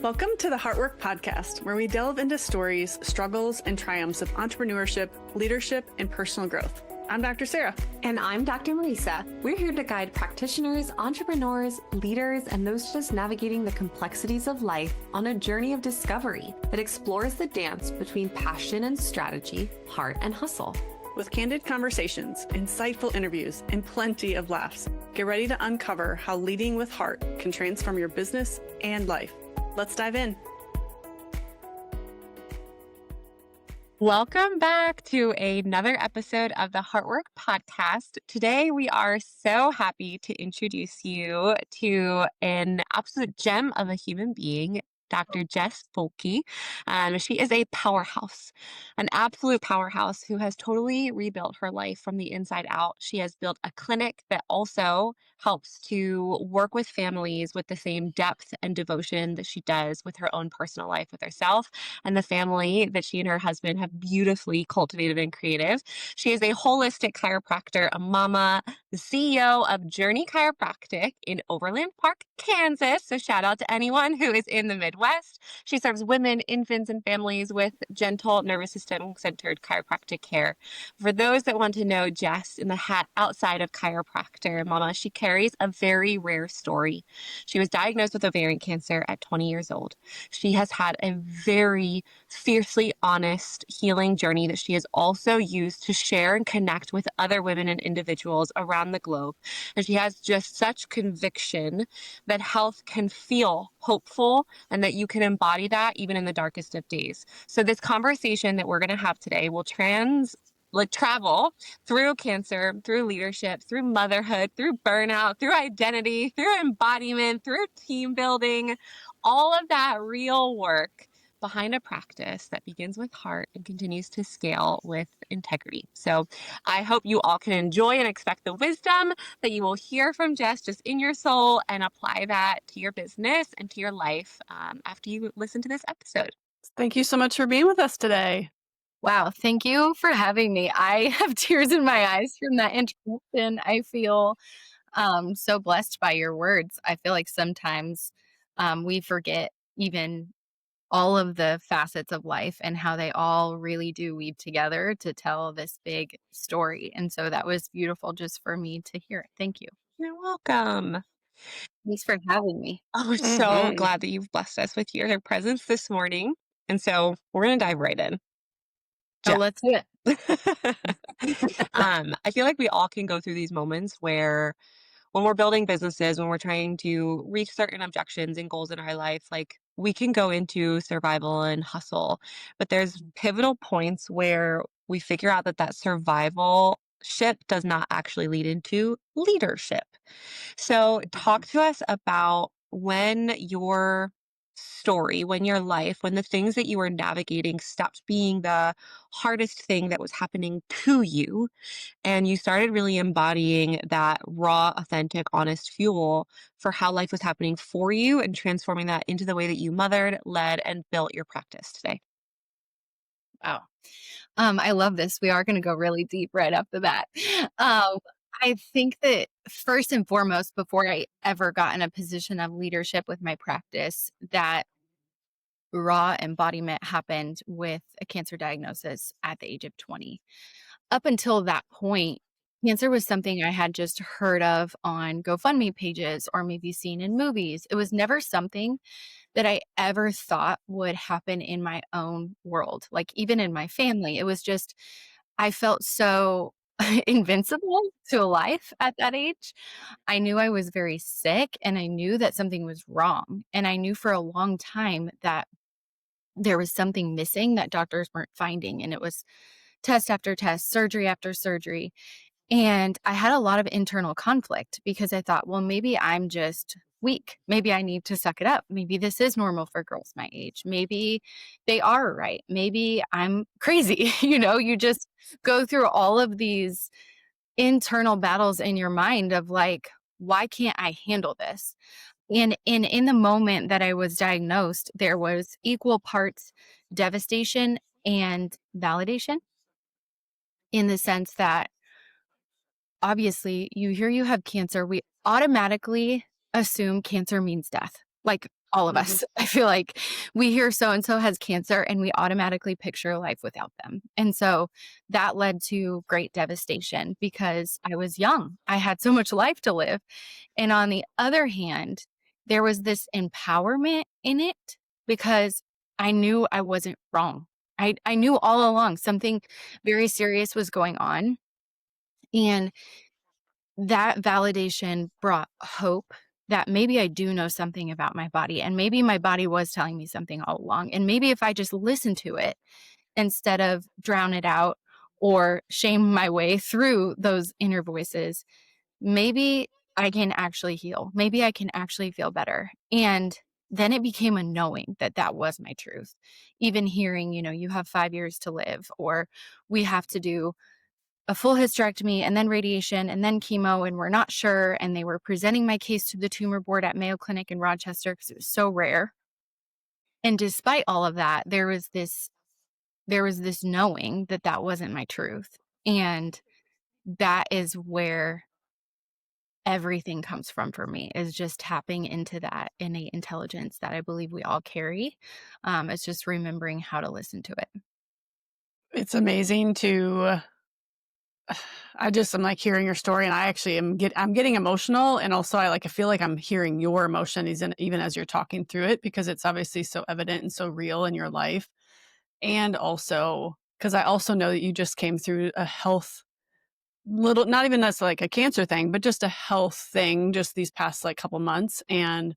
Welcome to the Heartwork Podcast, where we delve into stories, struggles, and triumphs of entrepreneurship, leadership, and personal growth. I'm Dr. Sarah. And I'm Dr. Marisa. We're here to guide practitioners, entrepreneurs, leaders, and those just navigating the complexities of life on a journey of discovery that explores the dance between passion and strategy, heart and hustle. With candid conversations, insightful interviews, and plenty of laughs, get ready to uncover how leading with heart can transform your business and life. Let's dive in. Welcome back to another episode of the Heartwork Podcast. Today, we are so happy to introduce you to an absolute gem of a human being, Dr. Jess Bohlke. She is a powerhouse, an absolute powerhouse who has totally rebuilt her life from the inside out. She has built a clinic that also helps to work with families with the same depth and devotion that she does with her own personal life with herself and the family that she and her husband have beautifully cultivated and created. She is a holistic chiropractor, a mama, the CEO of Journey Chiropractic in Overland Park, Kansas. So shout out to anyone who is in the Midwest. She serves women, infants, and families with gentle nervous system centered chiropractic care. For those that want to know Jess in the hat outside of chiropractor, mama, she carries a very rare story. She was diagnosed with ovarian cancer at 20 years old. She has had a very fiercely honest healing journey that she has also used to share and connect with other women and individuals around the globe. And she has just such conviction that health can feel hopeful and that you can embody that even in the darkest of days. So this conversation that we're going to have today will travel through cancer, through leadership, through motherhood, through burnout, through identity, through embodiment, through team building, all of that real work behind a practice that begins with heart and continues to scale with integrity. So I hope you all can enjoy and expect the wisdom that you will hear from Jess just in your soul and apply that to your business and to your life after you listen to this episode. Thank you so much for being with us today. Wow. Thank you for having me. I have tears in my eyes from that introduction. I feel so blessed by your words. I feel like sometimes we forget even all of the facets of life and how they all really do weave together to tell this big story. And so that was beautiful just for me to hear it. Thank you. You're welcome. Thanks for having me. Oh, we're so glad that you've blessed us with your presence this morning. And so we're going to dive right in. Oh, let's do it. I feel like we all can go through these moments where when we're building businesses, when we're trying to reach certain objections and goals in our life, like we can go into survival and hustle, but there's pivotal points where we figure out that survival ship does not actually lead into leadership. So talk to us about when your story, when your life, when the things that you were navigating stopped being the hardest thing that was happening to you, and you started really embodying that raw, authentic, honest fuel for how life was happening for you and transforming that into the way that you mothered, led, and built your practice today. Wow. I love this. We are going to go really deep right off the bat. I think that first and foremost, before I ever got in a position of leadership with my practice, that raw embodiment happened with a cancer diagnosis at the age of 20. Up until that point, cancer was something I had just heard of on GoFundMe pages or maybe seen in movies. It was never something that I ever thought would happen in my own world, like even in my family. It was just, I felt so invincible to life at that age. I knew I was very sick and I knew that something was wrong. And I knew for a long time that there was something missing that doctors weren't finding. And it was test after test, surgery after surgery. And I had a lot of internal conflict because I thought, well, maybe I'm just weak. Maybe I need to suck it up. Maybe this is normal for girls my age. Maybe they are right. Maybe I'm crazy. You just go through all of these internal battles in your mind of like, why can't I handle this? And in the moment that I was diagnosed, there was equal parts devastation and validation, in the sense that obviously you hear you have cancer, we automatically assume cancer means death. like all of Mhm. us. I feel like we hear so and so has cancer and we automatically picture life without them. And so that led to great devastation because I was young. I had so much life to live. And on the other hand, there was this empowerment in it because I knew I wasn't wrong. I knew all along something very serious was going on. And that validation brought hope that maybe I do know something about my body. And maybe my body was telling me something all along. And maybe if I just listen to it instead of drown it out or shame my way through those inner voices, maybe I can actually heal. Maybe I can actually feel better. And then it became a knowing that that was my truth. Even hearing, you have 5 years to live, or we have to do a full hysterectomy and then radiation and then chemo, and we're not sure. And they were presenting my case to the tumor board at Mayo Clinic in Rochester because it was so rare. And despite all of that, there was this knowing that that wasn't my truth. And that is where everything comes from for me, is just tapping into that innate intelligence that I believe we all carry. It's just remembering how to listen to it. It's amazing to I'm like hearing your story, and I actually I'm getting emotional, and also I feel like I'm hearing your emotion even as you're talking through it, because it's obviously so evident and so real in your life. And also because I also know that you just came through a health little, not even that's like a cancer thing, but just a health thing just these past couple months. And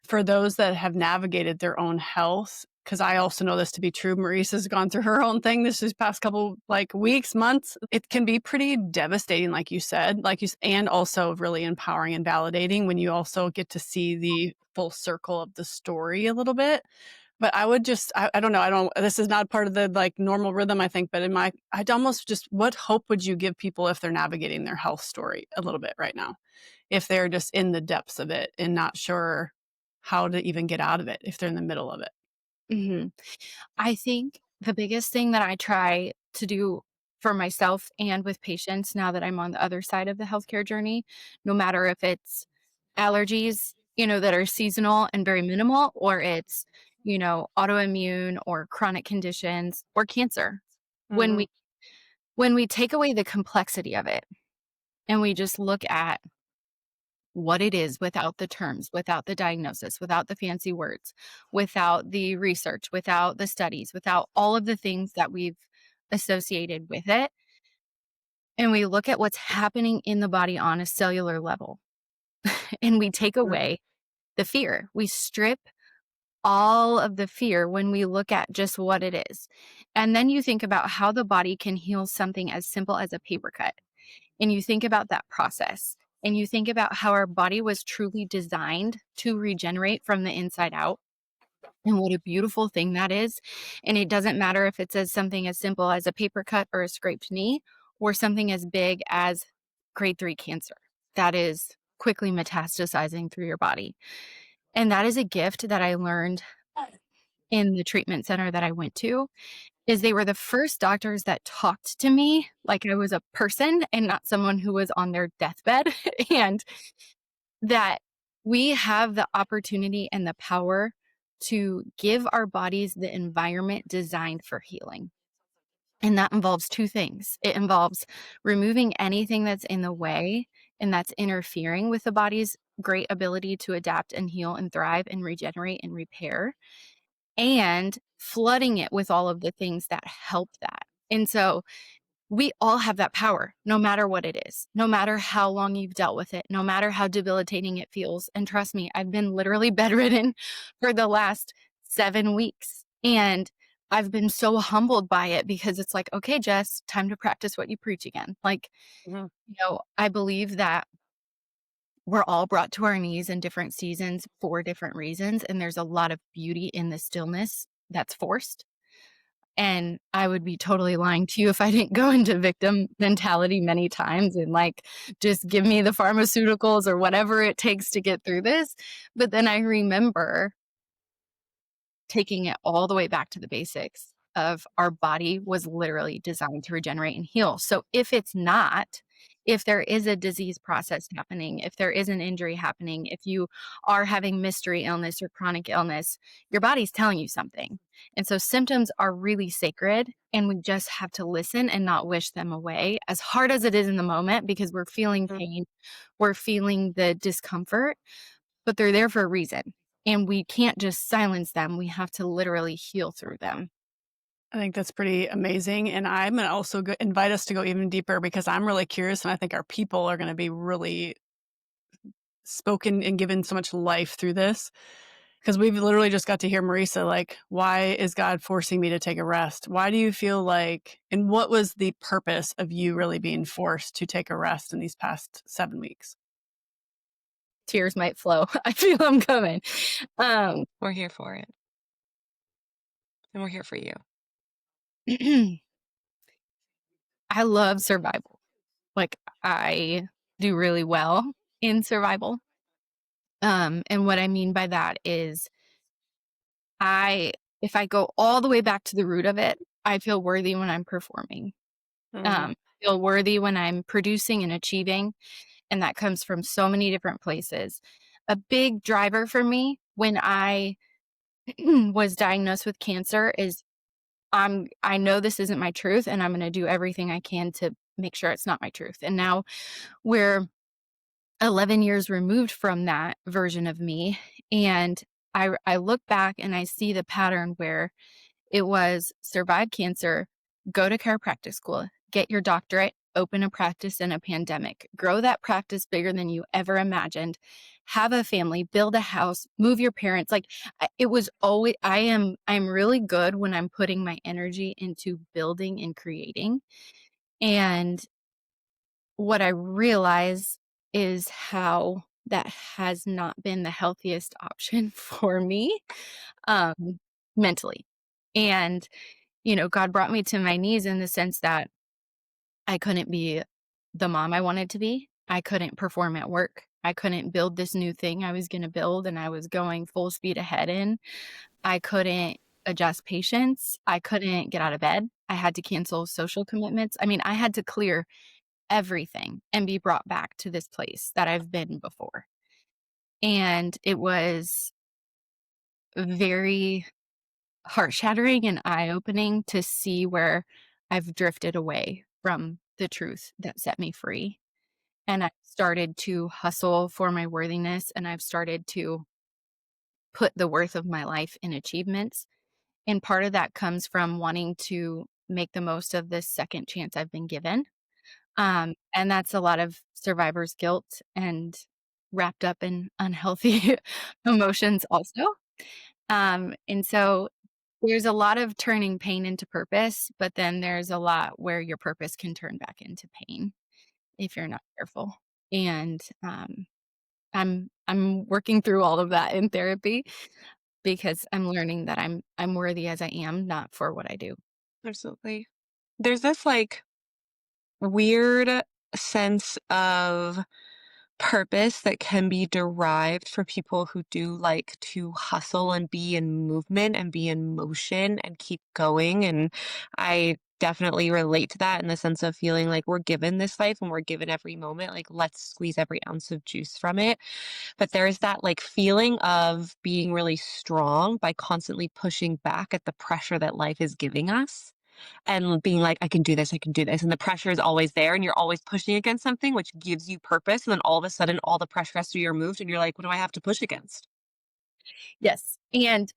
for those that have navigated their own health, because I also know this to be true, Maurice has gone through her own thing this past couple weeks, months. It can be pretty devastating, like you said, and also really empowering and validating when you also get to see the full circle of the story a little bit. But I would just, I don't know, this is not part of the normal rhythm, I think, but I'd almost just, what hope would you give people if they're navigating their health story a little bit right now? If they're just in the depths of it and not sure how to even get out of it, if they're in the middle of it. hmm I think the biggest thing that I try to do for myself and with patients now that I'm on the other side of the healthcare journey, no matter if it's allergies, that are seasonal and very minimal, or it's, autoimmune or chronic conditions or cancer. When Mhm. we when we take away the complexity of it and we just look at what it is without the terms, without the diagnosis, without the fancy words, without the research, without the studies, without all of the things that we've associated with it. And we look at what's happening in the body on a cellular level and we take away the fear. We strip all of the fear when we look at just what it is. And then you think about how the body can heal something as simple as a paper cut. And you think about that process, and you think about how our body was truly designed to regenerate from the inside out, and what a beautiful thing that is. And it doesn't matter if it's something as simple as a paper cut or a scraped knee, or something as big as grade 3 cancer that is quickly metastasizing through your body. And that is a gift that I learned in the treatment center that I went to, is they were the first doctors that talked to me like I was a person and not someone who was on their deathbed, and that we have the opportunity and the power to give our bodies the environment designed for healing. And that involves two things. It involves removing anything that's in the way and that's interfering with the body's great ability to adapt and heal and thrive and regenerate and repair, and flooding it with all of the things that help that. And so we all have that power, no matter what it is, no matter how long you've dealt with it, no matter how debilitating it feels. And trust me, I've been literally bedridden for the last 7 weeks. And I've been so humbled by it because it's like, okay, Jess, time to practice what you preach again. Mhm. I believe that we're all brought to our knees in different seasons for different reasons. And there's a lot of beauty in the stillness that's forced. And I would be totally lying to you if I didn't go into victim mentality many times and just give me the pharmaceuticals or whatever it takes to get through this. But then I remember taking it all the way back to the basics of our body was literally designed to regenerate and heal. So if it's not, if there is a disease process happening, if there is an injury happening, if you are having mystery illness or chronic illness, your body's telling you something. And so symptoms are really sacred, and we just have to listen and not wish them away, as hard as it is in the moment, because we're feeling Mm. pain, we're feeling the discomfort, but they're there for a reason. And we can't just silence them. We have to literally heal through them. I think that's pretty amazing, and I'm gonna also invite us to go even deeper because I'm really curious, and I think our people are gonna be really spoken and given so much life through this. Because we've literally just got to hear Marisa, like, why is God forcing me to take a rest? Why do you feel like, and what was the purpose of you really being forced to take a rest in these past 7 weeks? Tears might flow. I feel them coming. Um, We're here for it. And we're here for you. I love survival. Like, I do really well in survival. And what I mean by that is I if I go all the way back to the root of it, I feel worthy when I'm performing. Mm, I feel worthy when I'm producing and achieving, and that comes from so many different places. A big driver for me when I was diagnosed with cancer is I know this isn't my truth, and I'm gonna do everything I can to make sure it's not my truth. And now we're 11 years removed from that version of me, and I look back and I see the pattern where it was survive cancer, go to chiropractic school, get your doctorate, open a practice in a pandemic, grow that practice bigger than you ever imagined, have a family, build a house, move your parents. Like it was always, I'm really good when I'm putting my energy into building and creating. And what I realize is how that has not been the healthiest option for me, um, mentally. And God brought me to my knees in the sense that I couldn't be the mom I wanted to be. I couldn't perform at work. I couldn't build this new thing I was going to build and I was going full speed ahead in. I couldn't adjust patience. I couldn't get out of bed. I had to cancel social commitments. I mean, I had to clear everything and be brought back to this place that I've been before. And it was very heart shattering and eye opening to see where I've drifted away from the truth that set me free. And I started to hustle for my worthiness, and I've started to put the worth of my life in achievements. And part of that comes from wanting to make the most of this second chance I've been given. And that's a lot of survivor's guilt and wrapped up in unhealthy emotions also. And so there's a lot of turning pain into purpose, but then there's a lot where your purpose can turn back into pain if you're not careful. And I'm working through all of that in therapy because I'm learning that I'm worthy as I am, not for what I do. Absolutely. There's this like weird sense of purpose that can be derived for people who do like to hustle and be in movement and be in motion and keep going. And I definitely relate to that in the sense of feeling like we're given this life and we're given every moment, like let's squeeze every ounce of juice from it. But there's that like feeling of being really strong by constantly pushing back at the pressure that life is giving us and being like, I can do this, I can do this. And the pressure is always there and you're always pushing against something, which gives you purpose. And then all of a sudden, all the pressure has to be removed. And you're like, what do I have to push against? Yes. And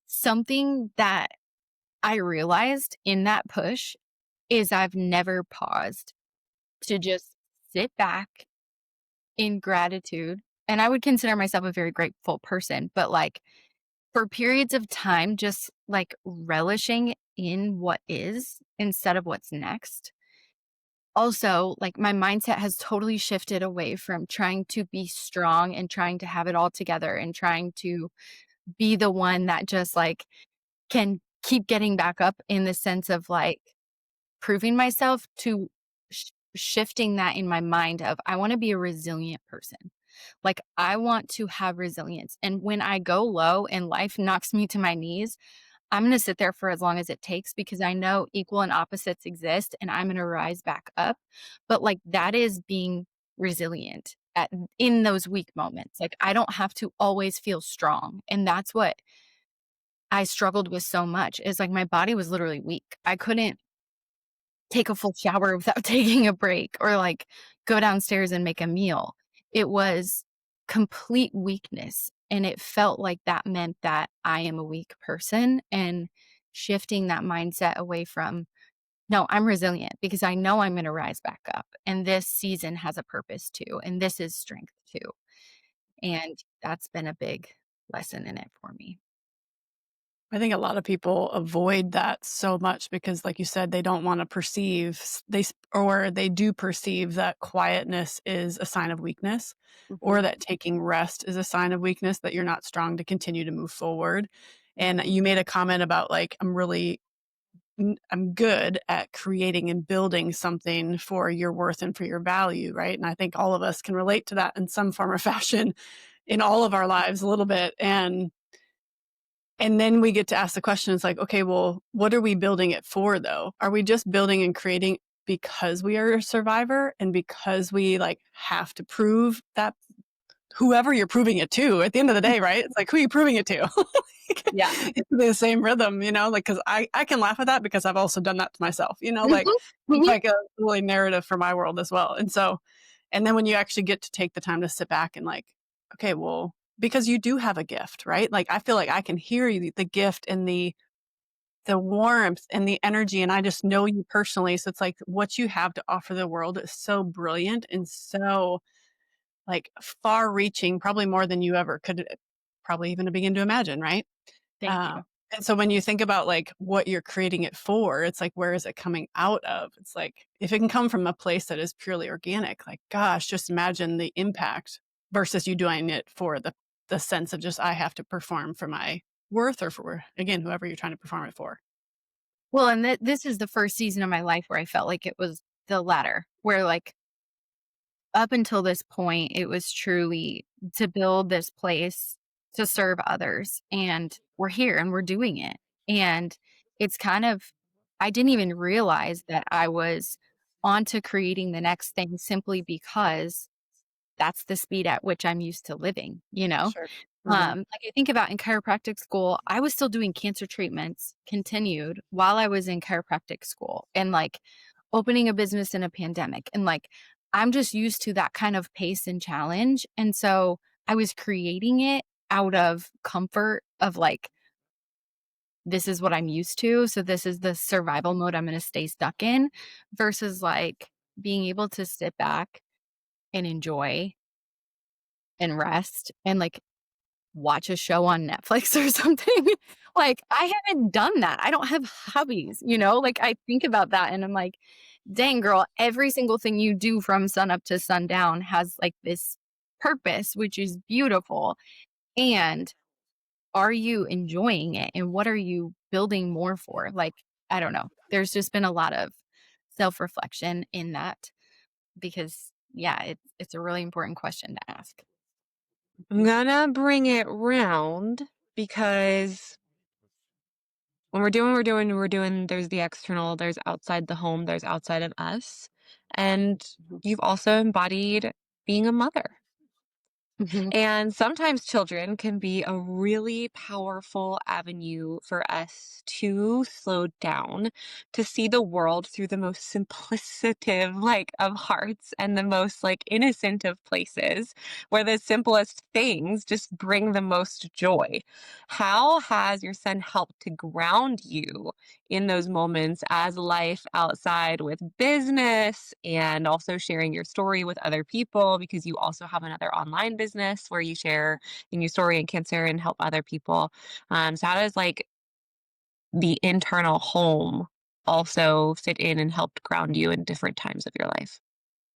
something that I realized in that push is I've never paused to just sit back in gratitude. And I would consider myself a very grateful person, but like for periods of time, just like relishing in what is instead of what's next. Also, like my mindset has totally shifted away from trying to be strong and trying to have it all together and trying to be the one that just like can keep getting back up in the sense of like proving myself to shifting that in my mind of I want to be a resilient person. Like I want to have resilience. And when I go low and life knocks me to my knees, I'm gonna sit there for as long as it takes because I know equal and opposites exist and I'm gonna rise back up. But, like, that is being resilient in those weak moments. Like, I don't have to always feel strong, and that's what I struggled with so much is, like, my body was literally weak. I couldn't take a full shower without taking a break or, like, go downstairs and make a meal. It was complete weakness, and it felt like that meant that I am a weak person, and shifting that mindset away from, "No, I'm resilient because I know I'm gonna rise back up, and this season has a purpose too, and this is strength too." And that's been a big lesson in it for me. I think a lot of people avoid that so much because, like you said, they don't wanna perceive or they do perceive that quietness is a sign of weakness, or Mhm, that taking rest is a sign of weakness, that you're not strong to continue to move forward. And mhm. you made a comment about, like, I'm good at creating and building something for your worth and for your value, right? And I think all of us can relate to that in some form or fashion in all of our lives a little bit. And then we get to ask the question, it's like, okay, well, what are we building it for though? Are we just building and creating because we are a survivor and because we like have to prove that whoever you're proving it to at the end of the day, right? It's like, who are you proving it to? Yeah. It's the same rhythm, like, cause I can laugh at that because I've also done that to myself, like, Mhm, it's mhm. like a really narrative for my world as well. And then when you actually get to take the time to sit back and like, okay, well, because you do have a gift, right? Like, I feel like I can hear you, the gift and the warmth and the energy, and I just know you personally. So it's like what you have to offer the world is so brilliant and so like far reaching, probably more than you ever could probably even begin to imagine, right? Thank Uh, you. and so when you think about like what you're creating it for, it's like, where is it coming out of? It's like, if it can come from a place that is purely organic, like, gosh, just imagine the impact versus you doing it for the sense of just, I have to perform for my worth or for, again, whoever you're trying to perform it for. Well, and this is the first season of my life where I felt like it was the latter, where, like, up until this point, it was truly to build this place to serve others, and we're here and we're doing it, and it's kind of I didn't even realize that I was onto creating the next thing simply because that's the speed at which I'm used to living, you know? Sure. Mhm. Like, I think about in chiropractic school, I was still doing cancer treatments continued while I was in chiropractic school and, like, opening a business in a pandemic, and, like, I'm just used to that kind of pace and challenge, and so I was creating it out of comfort of, like, this is what I'm used to, so this is the survival mode I'm gonna stay stuck in, versus, like, being able to sit back and enjoy and rest and, like, watch a show on Netflix or something. Like, I haven't done that. I don't have hobbies, you know? Like, I think about that and I'm like, "Dang, girl, every single thing you do from sunup to sundown has, like, this purpose, which is beautiful, and are you enjoying it, and what are you building more for?" Like, I don't know. There's just been a lot of self-reflection in that because, yeah, it's a really important question to ask. I'm gonna bring it round because when we're doing, there's the external, there's outside the home, there's outside of us. And Mhm. you've also embodied being a mother. Mhm. And sometimes children can be a really powerful avenue for us to slow down, to see the world through the most simplicitive, like, of hearts and the most, like, innocent of places, where the simplest things just bring the most joy. How has your son helped to ground you in those moments as life outside with business and also sharing your story with other people because you also have another online business where you share in your story and cancer and help other people. So how does like the internal home also fit in and help ground you in different times of your life?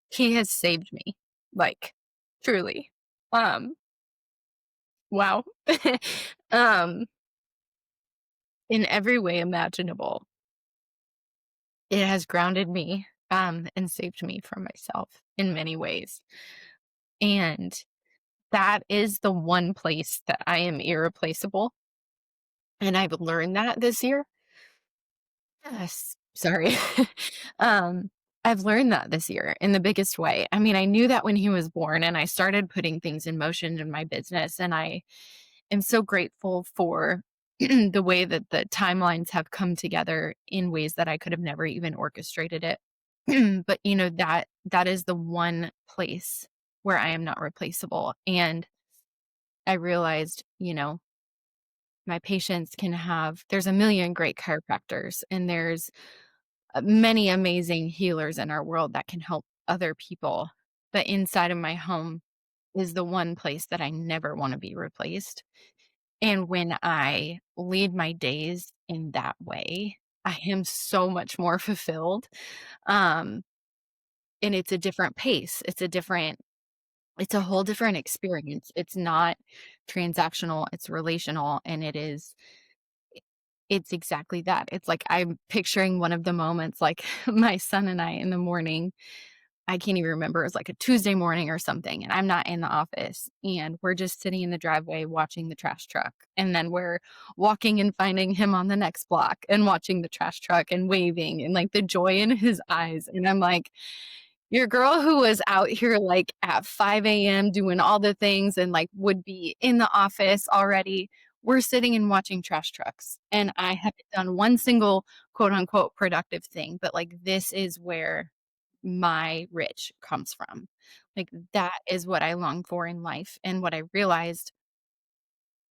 He has saved me, like, truly. Um, wow. Um, in every way imaginable. It has grounded me, and saved me from myself in many ways. And that is the one place that I am irreplaceable. And I've learned that this year. Yes, sorry. Um, I've learned that this year in the biggest way. I mean, I knew that when he was born, and I started putting things in motion in my business, and I am so grateful for the way that the timelines have come together in ways that I could have never even orchestrated it. But that is the one place where I am not replaceable. And I realized, my patients can have there's a million great chiropractors, and there's many amazing healers in our world that can help other people. But inside of my home is the one place that I never want to be replaced. And when I lead my days in that way, I am so much more fulfilled. Um, and it's a different pace. It's a whole different experience. It's not transactional, it's relational, and it's exactly that. It's like I'm picturing one of the moments like my son and I in the morning. I can't even remember. It was like a Tuesday morning or something, and I'm not in the office, and we're just sitting in the driveway watching the trash truck. And then we're walking and finding him on the next block and watching the trash truck and waving and like the joy in his eyes. And I'm like, your girl who was out here like at 5 a.m. doing all the things and like would be in the office already. We're sitting and watching trash trucks. And I haven't done one single quote unquote productive thing, but like this is where my rich comes from. Like that is what I long for in life. And what I realized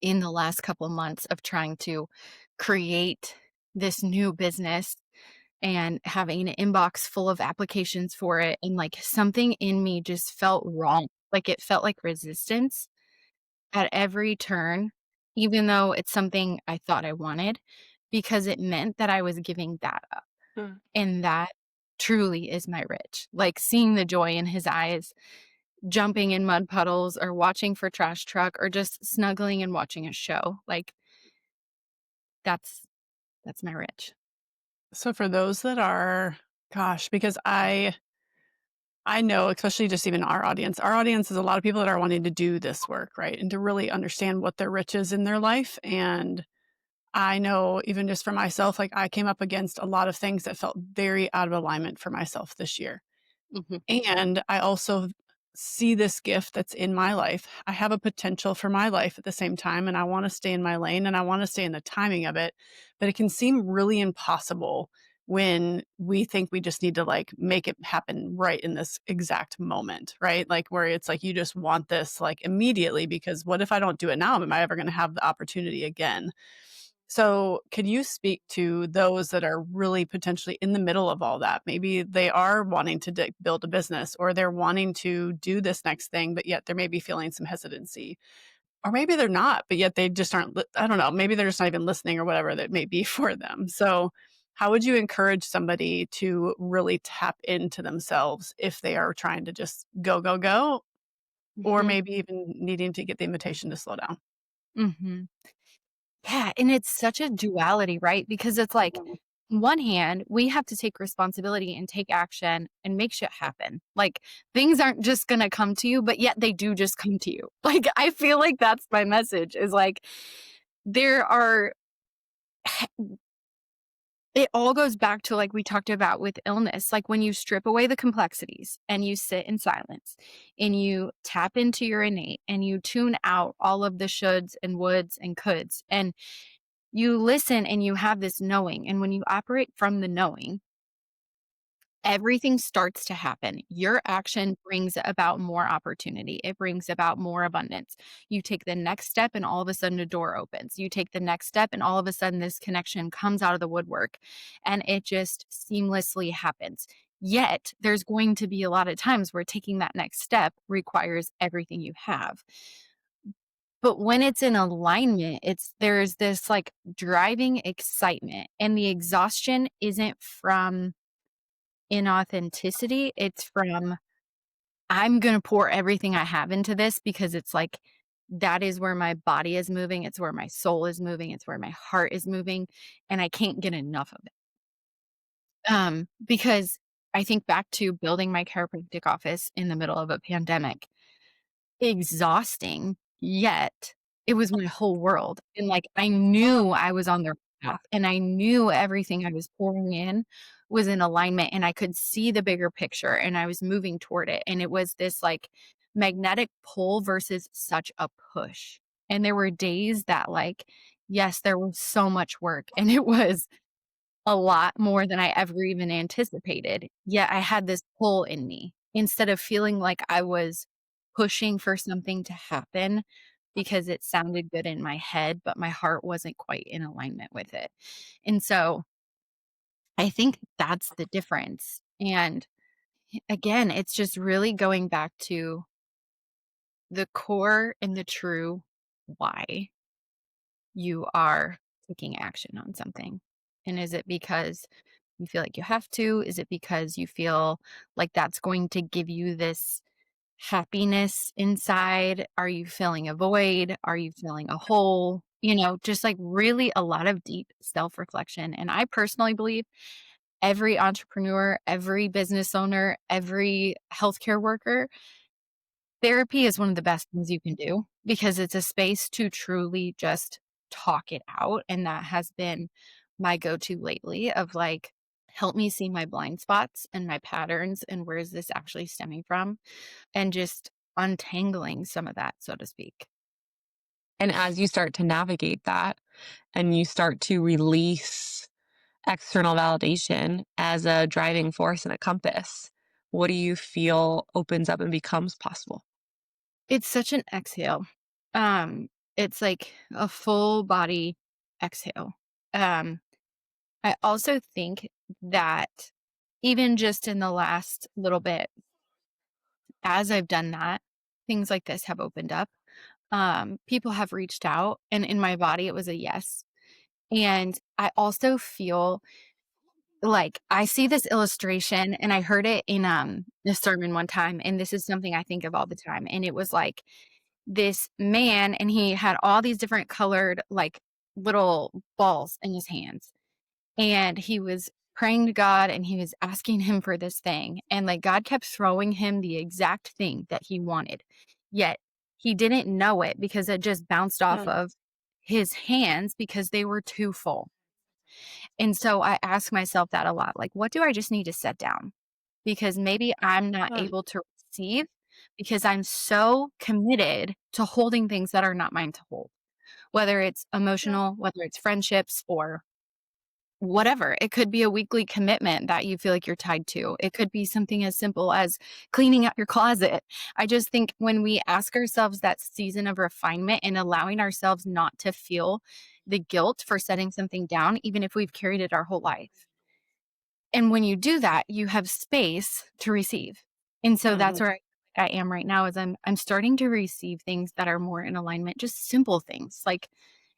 in the last couple of months of trying to create this new business and having an inbox full of applications for it, and like something in me just felt wrong. Like it felt like resistance at every turn, even though it's something I thought I wanted, because it meant that I was giving that up. Mm. And that truly is my rich. Like seeing the joy in his eyes, jumping in mud puddles or watching for trash truck or just snuggling and watching a show. Like that's that's my rich. So for those that are gosh, because I know, especially just even our audience is a lot of people that are wanting to do this work, right? And to really understand what their rich is in their life. And I know even just for myself, like I came up against a lot of things that felt very out of alignment for myself this year. Mhm, And I also see this gift that's in my life. I have a potential for my life at the same time, and I want to stay in my lane and I want to stay in the timing of it. But it can seem really impossible when we think we just need to like make it happen right in this exact moment, right? Like where it's like you just want this like immediately because what if I don't do it now? Am I ever going to have the opportunity again? So, can you speak to those that are really potentially in the middle of all that? Maybe they are wanting to build a business or they're wanting to do this next thing, but yet they're maybe feeling some hesitancy. Or maybe they're not, but yet they just aren't, I don't know, maybe they're just not even listening or whatever that may be for them. So, how would you encourage somebody to really tap into themselves if they are trying to just go, go, go, or mhm, maybe even needing to get the invitation to slow down? mhm. Yeah, and it's such a duality, right? Because it's like, Mhm. one hand, we have to take responsibility and take action and make shit happen. Like things aren't just gonna come to you, but yet they do just come to you. Like I feel like that's my message is like there are it all goes back to like we talked about with illness. Like when you strip away the complexities and you sit in silence and you tap into your innate and you tune out all of the shoulds and woulds and coulds and you listen and you have this knowing. And when you operate from the knowing, everything starts to happen. Your action brings about more opportunity. It brings about more abundance. You take the next step and all of a sudden a door opens. You take the next step and all of a sudden this connection comes out of the woodwork and it just seamlessly happens. Yet there's going to be a lot of times where taking that next step requires everything you have. But when it's in alignment, there's this like driving excitement and the exhaustion isn't from inauthenticity, it's from, "I'm gonna pour everything I have into this," because it's like, that is where my body is moving, it's where my soul is moving, it's where my heart is moving, and I can't get enough of it. Because I think back to building my chiropractic office in the middle of a pandemic. Exhausting, yet it was my whole world. And like I knew I was on the path and I knew everything I was pouring in was in alignment and I could see the bigger picture and I was moving toward it. And it was this like magnetic pull versus such a push. And there were days that like, yes, there was so much work and it was a lot more than I ever even anticipated. Yet I had this pull in me instead of feeling like I was pushing for something to happen because it sounded good in my head, but my heart wasn't quite in alignment with it. And so I think that's the difference. And again, it's just really going back to the core and the true why you are taking action on something. And is it because you feel like you have to? Is it because you feel like that's going to give you this happiness inside? Are you feeling a void? Are you feeling a hole? You know, just like really a lot of deep self reflection. And I personally believe every entrepreneur, every business owner, every healthcare worker, therapy is one of the best things you can do because it's a space to truly just talk it out. And that has been my go to lately of like, help me see my blind spots and my patterns and where is this actually stemming from and just untangling some of that, so to speak. And as you start to navigate that and you start to release external validation as a driving force and a compass, what do you feel opens up and becomes possible? It's such an exhale. It's like a full body exhale. Um, I also think that even just in the last little bit, as I've done that, things like this have opened up. People have reached out, and in my body, it was a yes. And I also feel like I see this illustration, and I heard it in a sermon one time, and this is something I think of all the time. And it was like this man, and he had all these different colored like little balls in his hands and he was praying to God and he was asking him for this thing. And like God kept throwing him the exact thing that he wanted. Yet he didn't know it because it just bounced off Mm, of his hands because they were too full. And so I ask myself that a lot like, what do I just need to set down? Because maybe I'm not mm, able to receive because I'm so committed to holding things that are not mine to hold, whether it's emotional, whether it's friendships or whatever. It could be a weekly commitment that you feel like you're tied to. It could be something as simple as cleaning out your closet. I just think when we ask ourselves that season of refinement and allowing ourselves not to feel the guilt for setting something down, even if we've carried it our whole life. And when you do that, you have space to receive. And so that's mhm. where I am right now is I'm starting to receive things that are more in alignment, just simple things like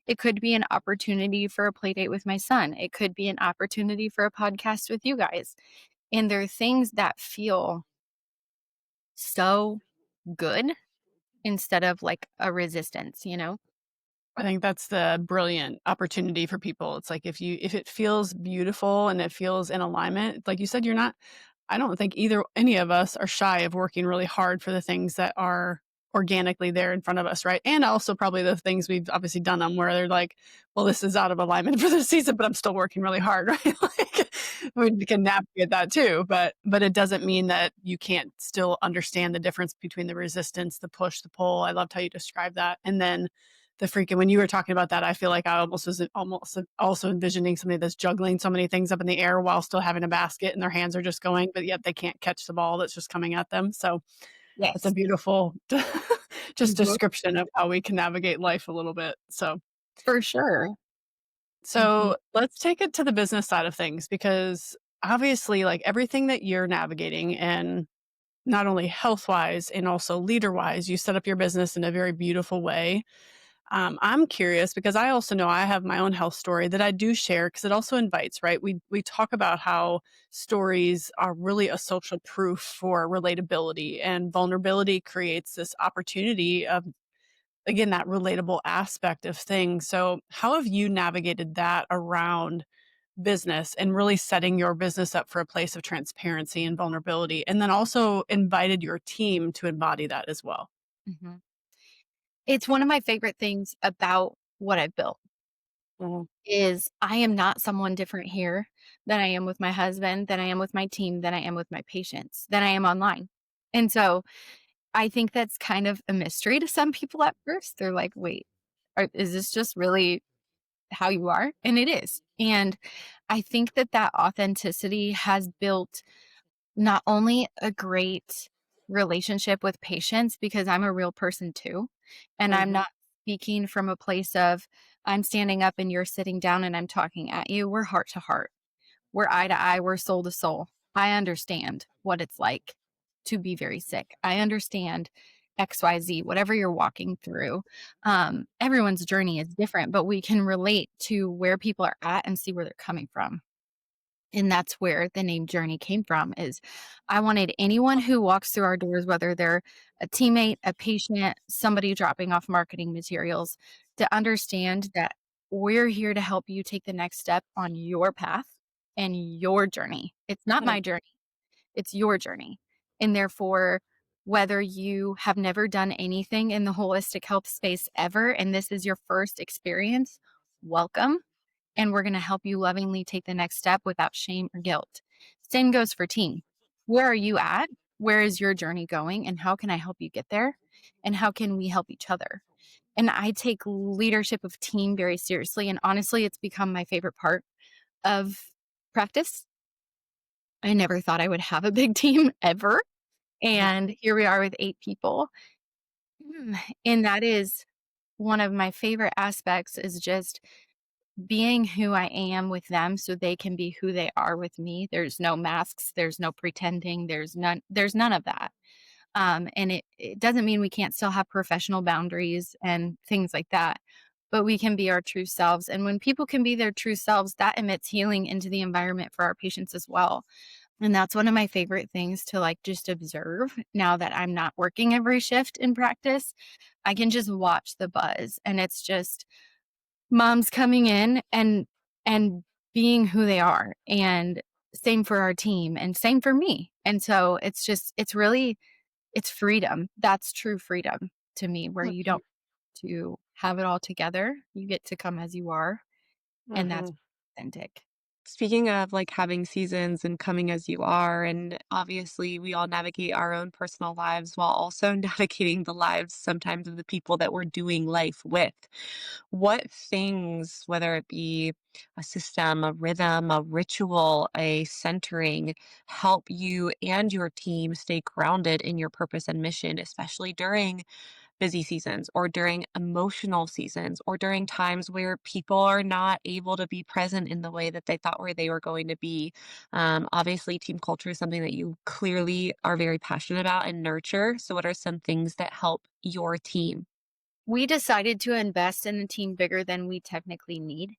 it could be an opportunity for a play date with my son. It could be an opportunity for a podcast with you guys. And there are things that feel so good instead of like a resistance, you know? I think that's the brilliant opportunity for people. It's like if it feels beautiful and it feels in alignment, like you said, you're not I don't think either any of us are shy of working really hard for the things that are organically there in front of us, right? And also probably the things we've obviously done them where they're like, well, this is out of alignment for this season, but I'm still working really hard, right? Like we can navigate that too, but it doesn't mean that you can't still understand the difference between the resistance, the push, the pull. I loved how you described that. And then the freaking when you were talking about that, I feel like I almost was almost also envisioning somebody that's juggling so many things up in the air while still having a basket and their hands are just going, but yet they can't catch the ball that's just coming at them. So that's a Yes. beautiful just Mhm. description of how we can navigate life a little bit. For sure. Mhm. So let's take it to the business side of things because obviously like everything that you're navigating and not only health wise and also leader wise, you set up your business in a very beautiful way. I'm curious because I also know I have my own health story that I do share because it also invites, right? We talk about how stories are really a social proof for relatability and vulnerability creates this opportunity of again that relatable aspect of things. So, how have you navigated that around business and really setting your business up for a place of transparency and vulnerability and then also invited your team to embody that as well? Mhm. It's one of my favorite things about what I've built Mhm. is I am not someone different here than I am with my husband, than I am with my team, than I am with my patients, than I am online. And so I think that's kind of a mystery to some people at first. They're like, wait, is this just really how you are? And it is. And I think that that authenticity has built not only a great relationship with patients because I'm a real person too, and I'm Mhm. not speaking from a place of I'm standing up and you're sitting down and I'm talking at you. We're heart to heart. We're eye to eye. We're soul to soul. I understand what it's like to be very sick. I understand XYZ, whatever you're walking through. Everyone's journey is different, but we can relate to where people are at and see where they're coming from. And that's where the name Journey came from is I wanted anyone who walks through our doors, whether they're a teammate, a patient, somebody dropping off marketing materials, to understand that we're here to help you take the next step on your path and your journey. It's not Mm. my journey, it's your journey. And therefore, whether you have never done anything in the holistic health space ever, and this is your first experience, welcome, and we're going to help you lovingly take the next step without shame or guilt. Same goes for team. Where are you at? Where is your journey going? And how can I help you get there? And how can we help each other? And I take leadership of team very seriously. And honestly, it's become my favorite part of practice. I never thought I would have a big team ever. And here we are with 8 people. And that is one of my favorite aspects is just being who I am with them so they can be who they are with me. There's no masks, there's no pretending, there's none of that. And it doesn't mean we can't still have professional boundaries and things like that, but we can be our true selves. And when people can be their true selves, that emits healing into the environment for our patients as well. And that's one of my favorite things to like just observe now that I'm not working every shift in practice. I can just watch the buzz and it's just moms coming in and being who they are, and same for our team and same for me. And so it's really it's freedom. That's true freedom to me, where you Mhm. don't to have it all together. You get to come as you are, and that's Mhm. authentic. Speaking of like having seasons and coming as you are, and obviously we all navigate our own personal lives while also navigating the lives sometimes of the people that we're doing life with. What things, whether it be a system, a rhythm, a ritual, a centering, help you and your team stay grounded in your purpose and mission, especially during busy seasons or during emotional seasons or during times where people are not able to be present in the way that they thought where they were going to be. Obviously, team culture is something that you clearly are very passionate about and nurture. So, what are some things that help your team? We decided to invest in a team bigger than we technically need.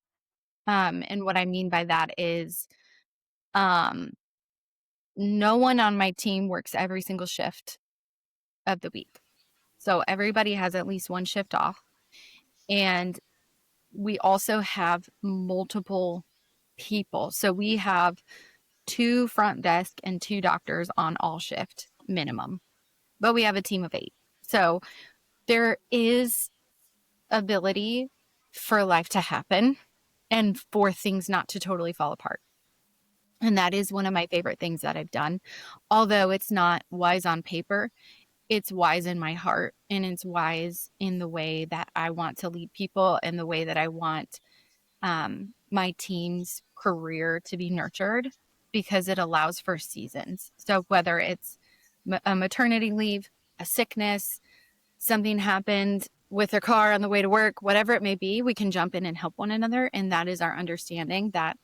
And what I mean by that is um no one on my team works every single shift of the week. So everybody has at least one shift off. And we also have multiple people. So we have 2 front desk and 2 doctors on all shift minimum, but we have a team of 8. So there is ability for life to happen and for things not to totally fall apart. And that is one of my favorite things that I've done. Although it's not wise on paper, it's wise in my heart and it's wise in the way that I want to lead people and the way that I want my team's career to be nurtured because it allows for seasons. So whether it's a maternity leave, a sickness, something happened with a car on the way to work, whatever it may be, we can jump in and help one another. And that is our understanding that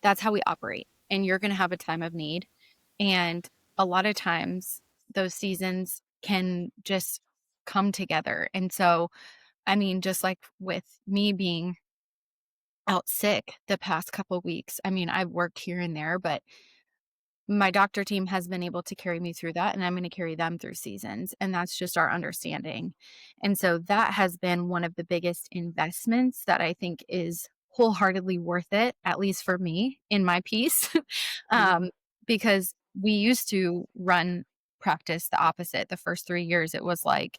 that's how we operate. And you're going to have a time of need. And a lot of times those seasons can just come together. And so, I mean, just like with me being out sick the past couple weeks. I mean, I've worked here and there, but my doctor team has been able to carry me through that, and I'm going to carry them through seasons. And that's just our understanding. And so that has been one of the biggest investments that I think is wholeheartedly worth it, at least for me in my piece, Mhm. um, because we used to run practice the opposite. The first 3 years, it was like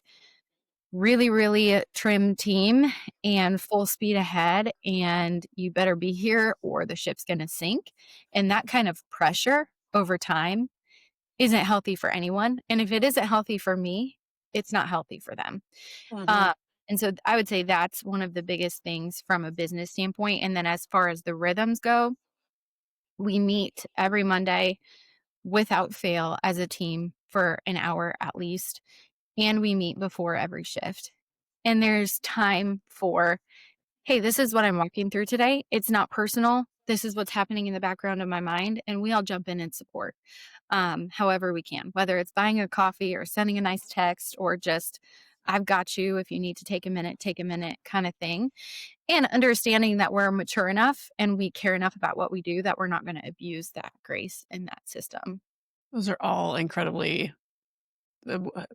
really, really trim team and full speed ahead, and you better be here or the ship's going to sink. And that kind of pressure over time isn't healthy for anyone. And if it isn't healthy for me, it's not healthy for them. Mhm. Uh, and so I would say that's one of the biggest things from a business standpoint. And then as far as the rhythms go, we meet every Monday without fail as a team for an hour at least. And we meet before every shift. And there's time for, hey, this is what I'm walking through today. It's not personal. This is what's happening in the background of my mind. And we all jump in and support however we can, whether it's buying a coffee or sending a nice text or just, I've got you. If you need to take a minute kind of thing. And understanding that we're mature enough and we care enough about what we do that we're not going to abuse that grace in that system. Those are all incredibly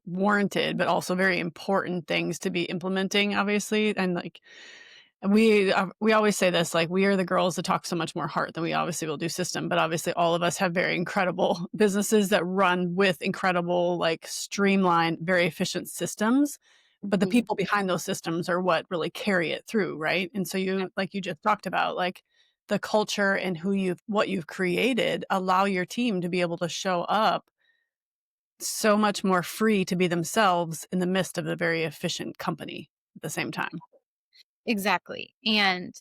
warranted, but also very important things to be implementing, obviously. And like we always say this, like we are the girls that talk so much more heart than we obviously will do system. But obviously, all of us have very incredible businesses that run with incredible, like streamlined, very efficient systems. But the Mhm. people behind those systems are what really carry it through, right? And so Yep. you, like you just talked about, like the culture and what you've created allow your team to be able to show up so much more free to be themselves in the midst of a very efficient company at the same time. Exactly. And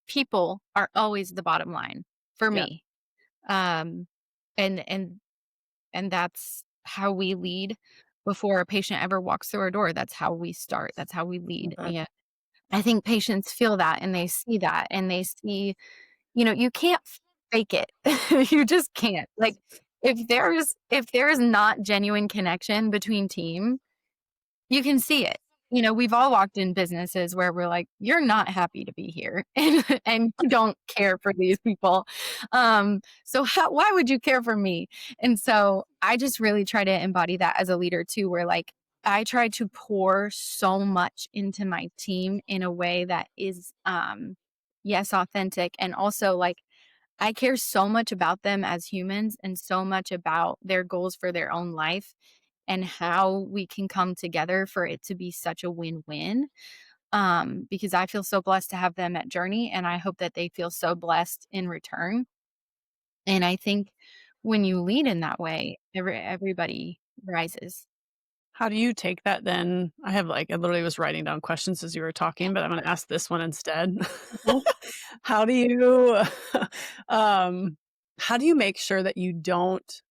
people are always the bottom line for Yeah. me. Um, and and and that's how we lead before a patient ever walks through our door. That's how we start. That's how we lead. Mhm. And I think patients feel that and they see that and they see, you can't fake it. You just can't. Like if there is not genuine connection between team, you can see it. We've all walked in businesses where we're like, "You're not happy to be here, and you don't care for these people. So why would you care for me?" And so I just really try to embody that as a leader too, where like I try to pour so much into my team in a way that is, yes, authentic, and also like I care so much about them as humans and so much about their goals for their own life and how we can come together for it to be such a win-win. Because I feel so blessed to have them at Journey, and I hope that they feel so blessed in return. And I think when you lead in that way, everybody rises. How do you take that then? I literally was writing down questions as you were talking, but I'm gonna ask this one instead. Mhm. How do you, um, how do you make sure that you don't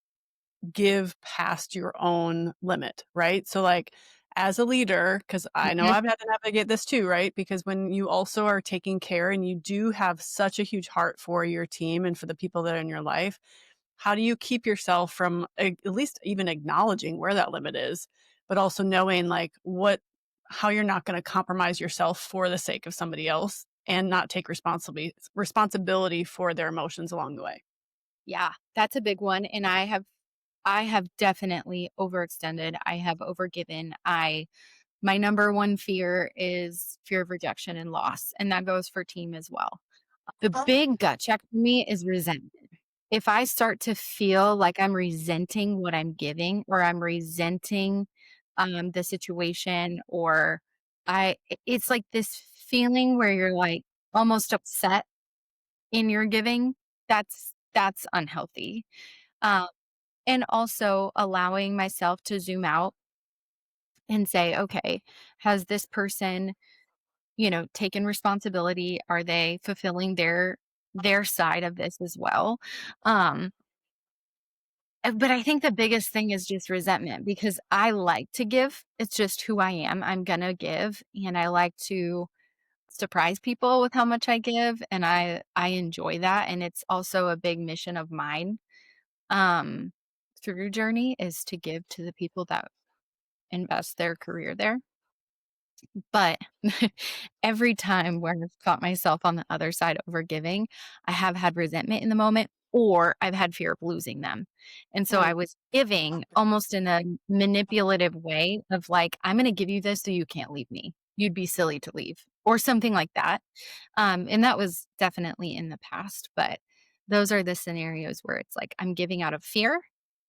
give past your own limit, right? So, like, as a leader, because I know Mhm. I've had to navigate this too, right? Because when you also are taking care and you do have such a huge heart for your team and for the people that are in your life, how do you keep yourself from at least even acknowledging where that limit is, but also knowing like how you're not going to compromise yourself for the sake of somebody else and not take responsibility for their emotions along the way? Yeah, that's a big one, and I have definitely overextended. I have overgiven. My number one fear is fear of rejection and loss, and that goes for team as well. The big gut check for me is resentment. If I start to feel like I'm resenting what I'm giving or I'm resenting, the situation or it's like this feeling where you're, like, almost upset in your giving, that's unhealthy. Um, and also allowing myself to zoom out and say, "Okay, has this person taken responsibility? Are they fulfilling their side of this as well?" Um, but I think the biggest thing is just resentment because I like to give. It's just who I am. I'm gonna give, and I like to surprise people with how much I give, and I enjoy that, and it's also a big mission of mine, um, through Journey is to give to the people that invest their career there. But every time where I've got myself on the other side over giving, I have had resentment in the moment or I've had fear of losing them. And so Mm. I was giving almost in a manipulative way of like, I'm going to give you this so you can't leave me. You'd be silly to leave or something like that. And that was definitely in the past. But those are the scenarios where it's like I'm giving out of fear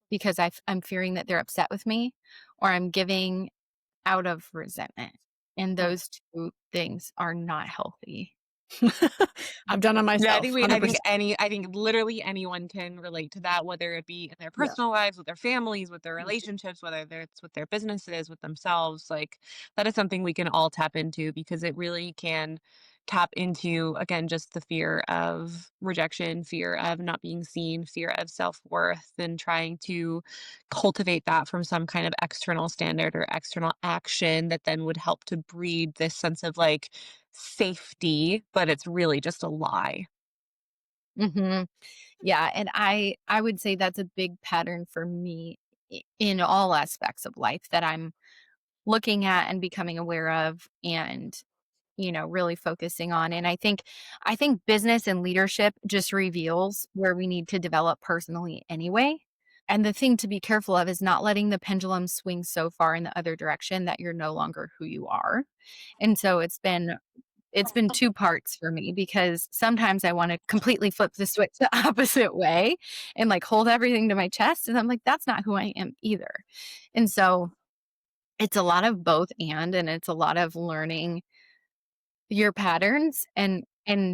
because I'm fearing that they're upset with me, or I'm giving out of resentment. And Oh. those two things are not healthy. I've done it Yeah, myself, I think literally anyone can relate to that, whether it be in their Yeah. personal lives, with their families, with their relationships, it's with their businesses, with themselves. Like that is something we can all tap into because it really can tap into, again, just the fear of rejection, fear of not being seen, fear of self-worth, and trying to cultivate that from some kind of external standard or external action that then would help to breed this sense of like safety, but it's really just a lie. Hmm. Yeah, and I would say that's a big pattern for me in all aspects of life that I'm looking at and becoming aware of and really focusing on. And I think business and leadership just reveals where we need to develop personally anyway. And the thing to be careful of is not letting the pendulum swing so far in the other direction that you're no longer who you are. And so it's been two parts for me because sometimes I want to completely flip the switch the opposite way and like hold everything to my chest. And I'm like, that's not who I am either. And so it's a lot of both and it's a lot of learning your patterns and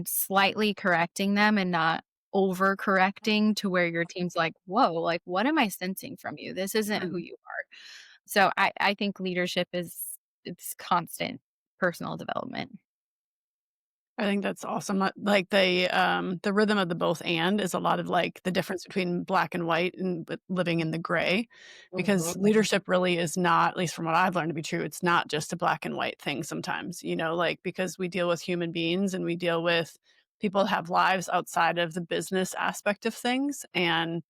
slightly correcting them and not overcorrecting to where your team's like, whoa, like what am I sensing from you? This isn't who Mhm. you are. So I think leadership is it's constant personal development. I think that's awesome. Like the rhythm of the both and is a lot of like the difference between black and white and living in the gray, because Mhm. leadership really is not, at least from what I've learned to be true, it's not just a black and white thing sometimes, like because we deal with human beings and we deal with people that have lives outside of the business aspect of things. And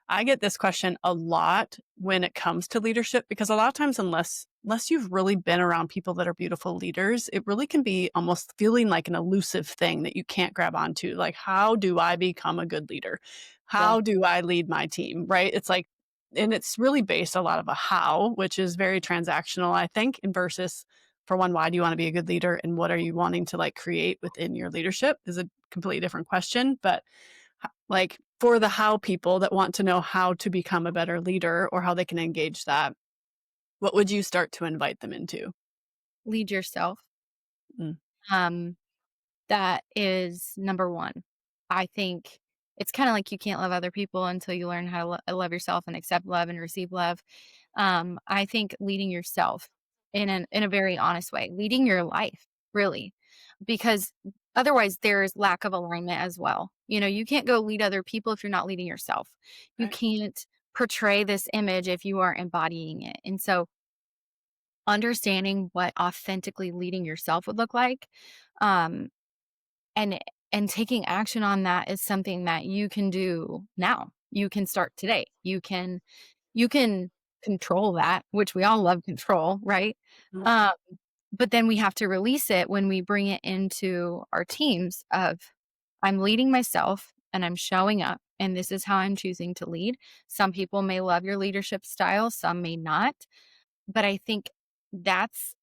I get this question a lot when it comes to leadership because a lot of times unless you've really been around people that are beautiful leaders, it really can be almost feeling like an elusive thing that you can't grab onto. Like, how do I become a good leader? Yeah. How do I lead my team? Right? It's like, and it's really based a lot of a how, which is very transactional, I think, and versus for one, why do you want to be a good leader and what are you wanting to like create within your leadership is a completely different question. But like for the how people that want to know how to become a better leader or how they can engage that, what would you start to invite them into? Lead yourself. Mm, Um That is number 1. I think it's kinda like you can't love other people until you learn how to love yourself and accept love and receive love. I think leading yourself in a very honest way, leading your life, really, because otherwise there's lack of alignment as well. You can't go lead other people if you're not leading yourself. You right. can't portray this image if you aren't embodying it. And so understanding what authentically leading yourself would look like, um, and taking action on that is something that you can do now. You can start today. You can control that, which we all love control, right? Mm, Um, but then we have to release it when we bring it into our teams of I'm leading myself and I'm showing up and this is how I'm choosing to lead. Some people may love your leadership style, some may not, but I think that's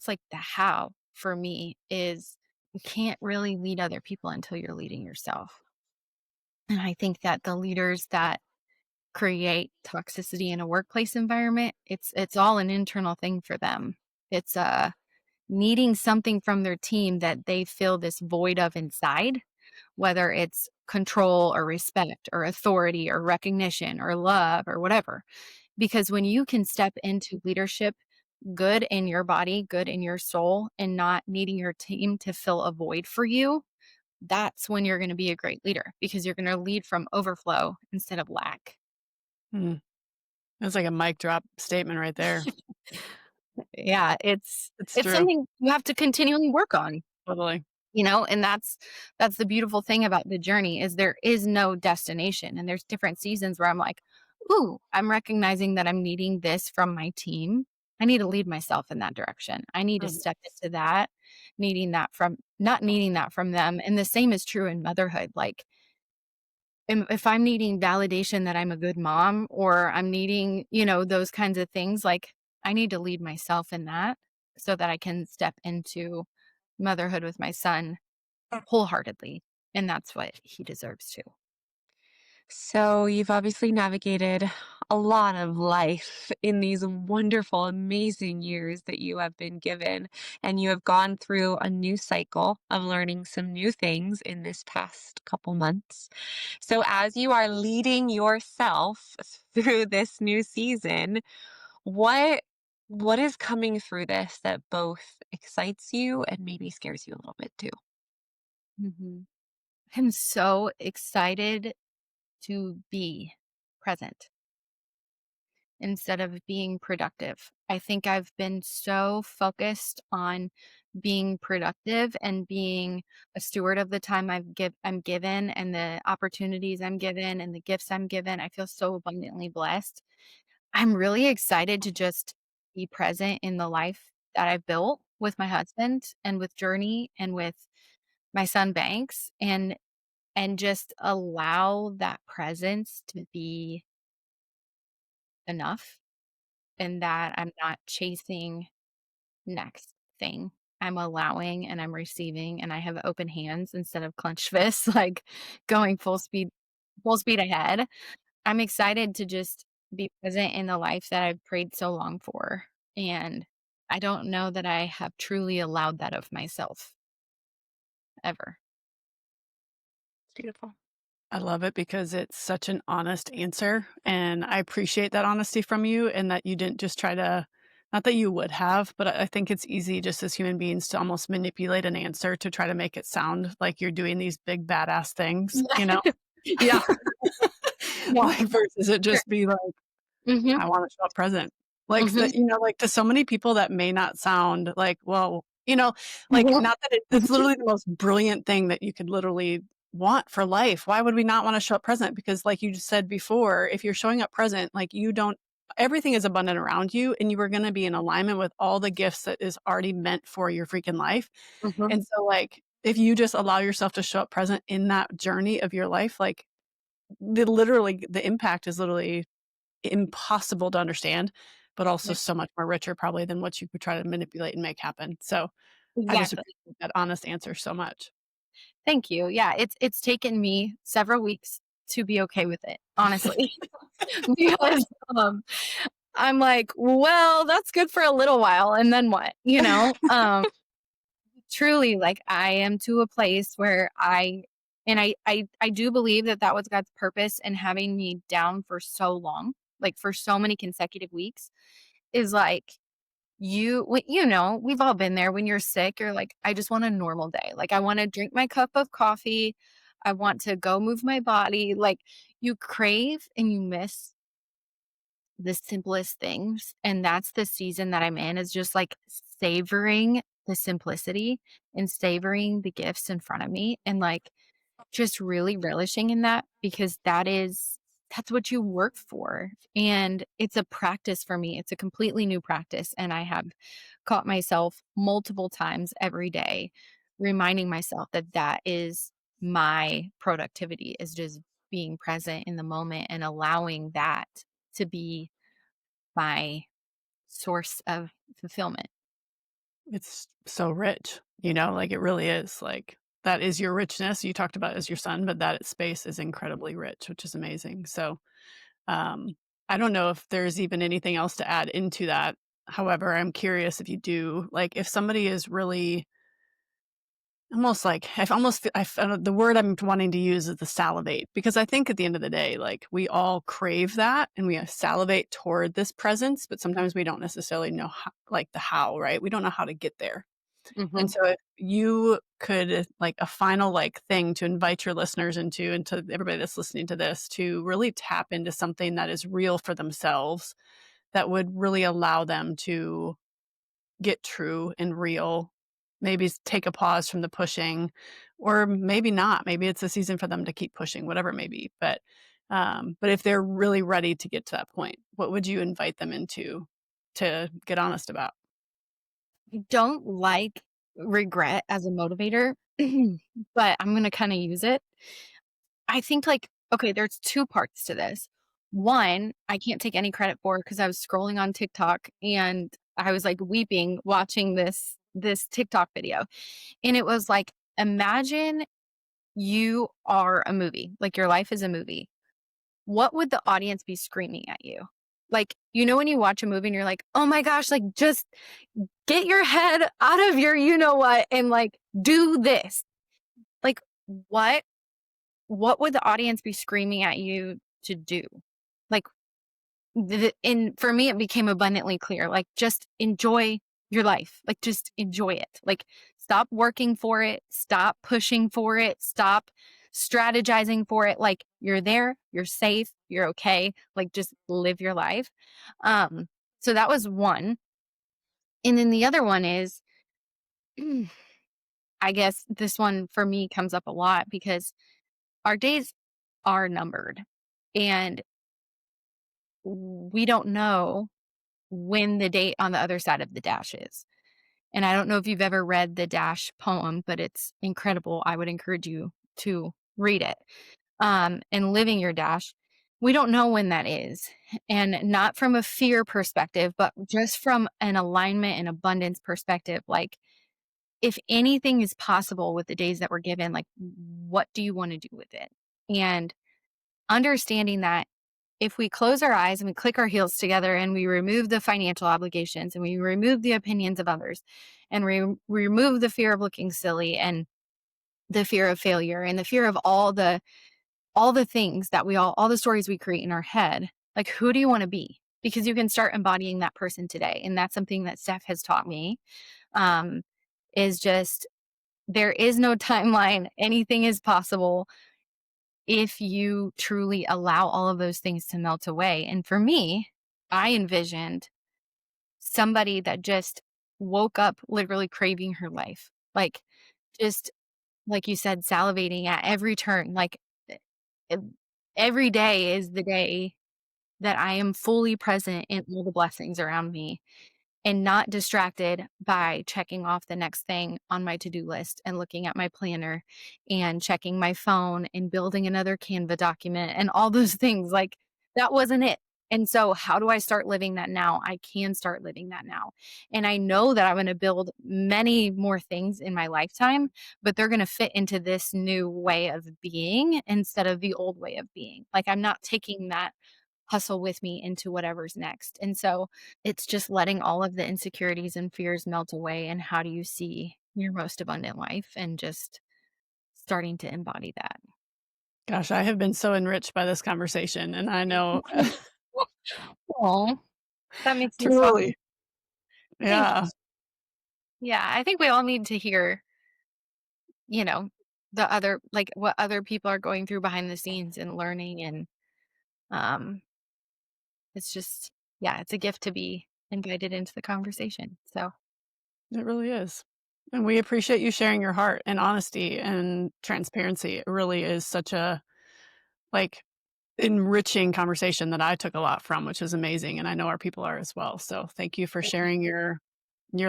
like the how for me is you can't really lead other people until you're leading yourself. And I think that the leaders that create toxicity in a workplace environment, it's all an internal thing for them. It's needing something from their team that they feel this void of inside, whether it's control or respect or authority or recognition or love or whatever. Because when you can step into leadership good in your body, good in your soul, and not needing your team to fill a void for you, that's when you're going to be a great leader because you're going to lead from overflow instead of lack. mm. That's like a mic drop statement right there. Yeah, it's It's it's true. something you have to continually work on, Totally. and that's the beautiful thing about the journey is there is no destination and there's different seasons where I'm like, "Ooh, I'm recognizing that I'm needing this from my team. I need to lead myself in that direction. I need to Mhm. step into that, needing that from not needing that from them." And the same is true in motherhood. Like if I'm needing validation that I'm a good mom or I'm needing, those kinds of things, like I need to lead myself in that so that I can step into motherhood with my son wholeheartedly. And that's what he deserves to. So, you've obviously navigated a lot of life in these wonderful, amazing years that you have been given, and you have gone through a new cycle of learning some new things in this past couple months. So, as you are leading yourself through this new season, what what is coming through this that both excites you and maybe scares you a little bit too? Mhm. I'm so excited to be present instead of being productive. I think I've been so focused on being productive and being a steward of the time I'm given and the opportunities I'm given and the gifts I'm given. I feel so abundantly blessed. I'm really excited to just be present in the life that I've built with my husband and with Journey and with my son Banks and just allow that presence to be enough and that I'm not chasing next thing. I'm allowing and I'm receiving and I have open hands instead of clenched fists, like going full speed ahead. I'm excited to just be present in the life that I've prayed so long for. And I don't know that I have truly allowed that of myself ever. Beautiful. I love it because it's such an honest answer, and I appreciate that honesty from you and that you didn't just try to not that you would have, but I think it's easy just as human beings to almost manipulate an answer to try to make it sound like you're doing these big badass things, you know? Yeah. Yeah. Like, versus it Sure. just be like, Hmm. I wanna show up present. Like, Hmm. like, to so many people that may not sound like, well, like, not that it's literally the most brilliant thing that you could literally want for life. Why would we not wanna show up present? Because like you just said before, if you're showing up present, like, you don't everything is abundant around you, and you are gonna be in alignment with all the gifts that is already meant for your freaking life. Hmm. And so, like, if you just allow yourself to show up present in that journey of your life, like, the impact is literally impossible to understand, but also so much more richer probably than what you could try to manipulate and make happen. So, I just Exactly. appreciate that honest answer so much. Thank you. Yeah, it's taken me several weeks to be okay with it, honestly. Because, I'm like, "Well, that's good for a little while, and then what?" You know? Truly, like, I am to a place where I do believe that that was God's purpose in having me down for so long, like, for so many consecutive weeks, is like, we've all been there when you're sick, you're like, "I just want a normal day." Like, I wanna drink my cup of coffee, I want to go move my body, like, you crave and you miss the simplest things, and that's the season that I'm in, is just, like, savoring the simplicity and savoring the gifts in front of me and, like, just really relishing in that because that's what you work for, and it's a practice for me. It's a completely new practice, and I have caught myself multiple times every day reminding myself that that is my productivity, is just being present in the moment and allowing that to be my source of fulfillment. It's so rich, like, it really is, like, that is your richness. You talked about it as your son, but that space is incredibly rich, which is amazing. So, um, I don't know if there's even anything else to add into that. However, I'm curious if you do, like, if somebody is really almost like I've almost f I f the word I'm wanting to use is the salivate, because I think at the end of the day, like, we all crave that and we salivate toward this presence, but sometimes we don't necessarily know the how, right? We don't know how to get there. And Mhm. so if you could, like, a final, like, thing to invite your listeners into and to everybody that's listening to this to really tap into something that is real for themselves, that would really allow them to get true and real. Maybe take a pause from the pushing, or maybe not. Maybe it's a season for them to keep pushing, whatever it may be. But if they're really ready to get to that point, what would you invite them into to get honest about? I don't like regret as a motivator, but I'm gonna kinda use it. I think, like, okay, there's 2 parts to this. One, I can't take any credit for because I was scrolling on TikTok and I was, like, weeping watching this TikTok video, and it was like, imagine you are a movie, like, your life is a movie. what would the audience be screaming at you? Like, when you watch a movie and you're like, oh my gosh, like just get your head out of your, what, and like do this. Like, what would the audience be screaming at you to do? Like, and for me, it became abundantly clear, like, just enjoy your life. Like, just enjoy it. Like, stop working for it. Stop pushing for it. Stop strategizing for it. Like, you're there, you're safe, you're okay. Like, just live your life. So that was one. And then the other one is, I guess this one for me comes up a lot because our days are numbered and we don't know when the date on the other side of the dash is. And I don't know if you've ever read the Dash poem, but it's incredible. I would encourage you to read it. And living your dash, we don't know when that is. And not from a fear perspective, but just from an alignment and abundance perspective. Like, if anything is possible with the days that we're given, like, what do you want to do with it? And understanding that if we close our eyes and we click our heels together and we remove the financial obligations and we remove the opinions of others and we remove the fear of looking silly and the fear of failure and the fear of all the things that all the stories we create in our head, like, who do you want to be? Because you can start embodying that person today. And that's something that Steph has taught me, is just, there is no timeline. Anything is possible if you truly allow all of those things to melt away. And for me, I envisioned somebody that just woke up literally craving her life. Like, just like you said, salivating at every turn. Like, e- every day is the day that I am fully present in all the blessings around me and not distracted by checking off the next thing on my to-do list and looking at my planner and checking my phone and building another Canva document and all those things. Like, that wasn't it. And so how do I start living that now? I can start living that now. And I know that I'm going to build many more things in my lifetime, but they're going to fit into this new way of being instead of the old way of being. Like, I'm not taking that hustle with me into whatever's next. And so it's just letting all of the insecurities and fears melt away. And how do you see your most abundant life and just starting to embody that? Gosh, I have been so enriched by this conversation, and I know Oh, that makes me soft. truly. Thank you. Yeah, Yeah, I think we all need to hear, you know, the other, like, what other people are going through behind the scenes and learning. And um, it's just, yeah, it's a gift to be invited into the conversation. So it really is. And we appreciate you sharing your heart and honesty and transparency. It really is such a, like, enriching conversation that I took a lot from, which is amazing, and I know our people are as well. So thank you for sharing your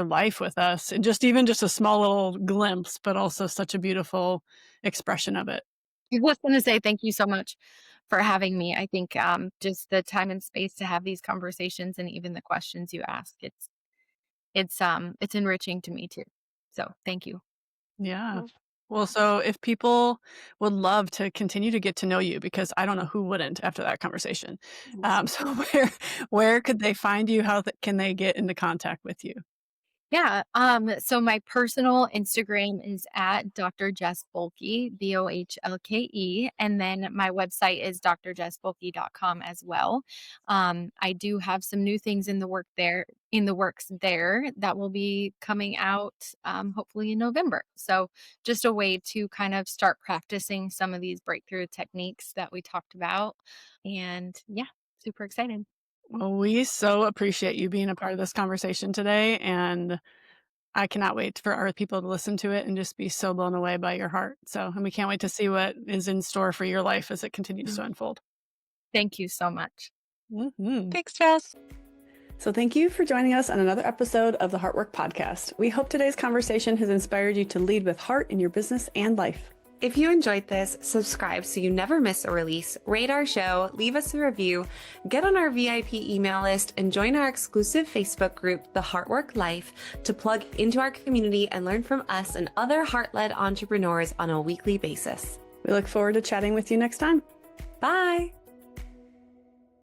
life with us, and just even just a small little glimpse, but also such a beautiful expression of it. I was going to say thank you so much for having me. I think just the time and space to have these conversations and even the questions you ask, it's enriching to me too. So thank you. Yeah. Well, so if people would love to continue to get to know you, because I don't know who wouldn't after that conversation. So where could they find you? How can they get into contact with you? Yeah. So my personal Instagram is at Dr. Jess Bohlke, Bohlke. And then my website is drjessbohlke.com as well. I do have some new things in the works there that will be coming out hopefully in November. So just a way to kind of start practicing some of these breakthrough techniques that we talked about. And yeah, super excited. Well, we so appreciate you being a part of this conversation today, and I cannot wait for our people to listen to it and just be so blown away by your heart. So, and we can't wait to see what is in store for your life as it continues to unfold. Thank you so much. Thanks, Jess. So, thank you for joining us on another episode of the Heartwork Podcast. We hope today's conversation has inspired you to lead with heart in your business and life. If you enjoyed this, subscribe so you never miss a release, rate our show, leave us a review, get on our VIP email list, and join our exclusive Facebook group, The Heartwork Life, to plug into our community and learn from us and other heart-led entrepreneurs on a weekly basis. We look forward to chatting with you next time. Bye!